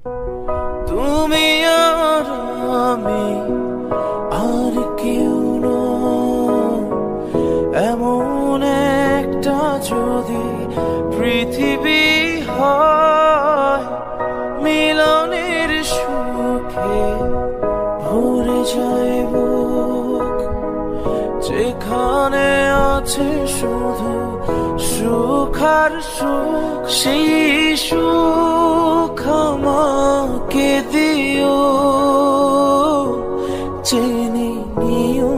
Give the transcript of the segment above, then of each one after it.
তুমি আর আমি আর কেউ নয়, এমন একটা যদি পৃথিবী হয়, মিলনের সুখে ভরে যায় বুক, যেখানে আছে শুধু সুখ আর সুখ। সেই সুখ আমাকে দিও, জেনে নিও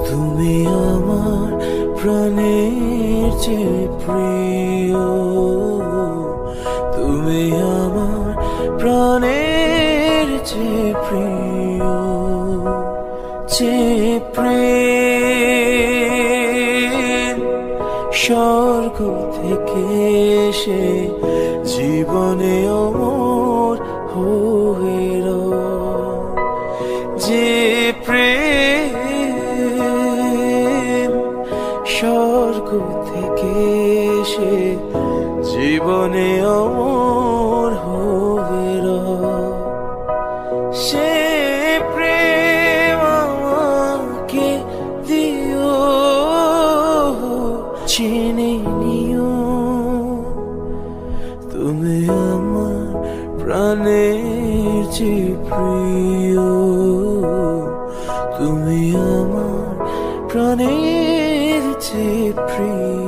তুমি আমার প্রাণের চেয়ে প্রিয়, তুমি আমার প্রাণের চেয়ে প্রিয়, যে প্রেম স্বর্গ থেকে এসে জীবনে অমর হয়ে রয়, যে প্রেম স্বর্গ থেকে এসে জীবনে অমর হয়ে রয়, সে প্রেম আমাকে দিও, চিনে নিও তুমি আমার প্রাণের চেয়ে প্রিয়, তুমি আমার প্রাণের চেয়ে প্রিয়।